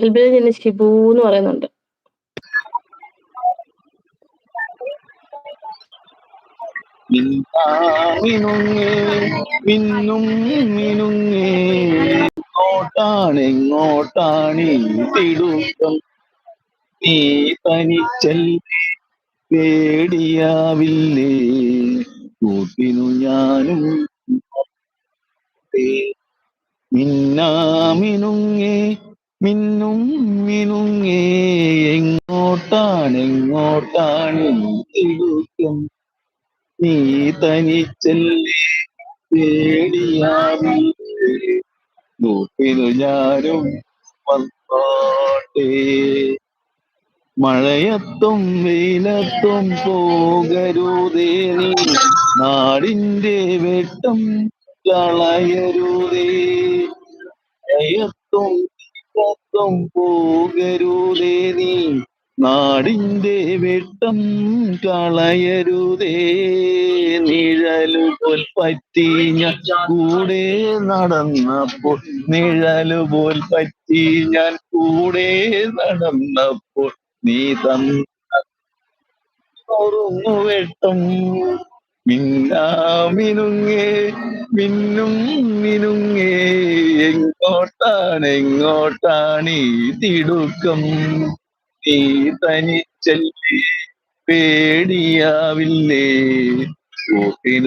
എൽബിലെ തന്നെ ഷിബൂ എന്ന് പറയുന്നുണ്ട്. മിന്നുങ്ങേ മിന്നും മിനുങ്ങേ എങ്ങോട്ടാണെങ്ങോട്ടാണീ തിടുക്കം നീ തനിച്ചല്ലേ പേടിയാവില്ലേ കൂട്ടിനു ഞാനും മിന്നാമിനുങ്ങേ മിന്നും മിനുങ്ങേ എങ്ങോട്ടാണെങ്ങോട്ടാണീ തിടുക്കം നീ തനിച്ചല്ലേ പേടിയാവില്ലേ കൂട്ടിനു ഞാനും വന്നോട്ടെ. മഴയത്തും വെയിലത്തും പോകരുതേ നീ നാടിന്റെ വെട്ടം കളയരുതേ. മഴയത്തും വെയിലത്തും പോകരുതേ നീ നാടിന്റെ വെട്ടം കളയരുതേ. നിഴലുപോൽ പറ്റി ഞാൻ കൂടെ നടന്നപ്പോൾ നിഴലുപോൽ പറ്റി ഞാൻ കൂടെ നടന്നപ്പോൾ നീ തന്നു വെട്ടം മിന്നാമിനുങ്ങേ മിന്നും മിനുങ്ങേ എങ്ങോട്ടാണെങ്ങോട്ടാണീ തിടുക്കം നീ തനിച്ചല്ലേ പേടിയാവില്ലേ കൂട്ടിനു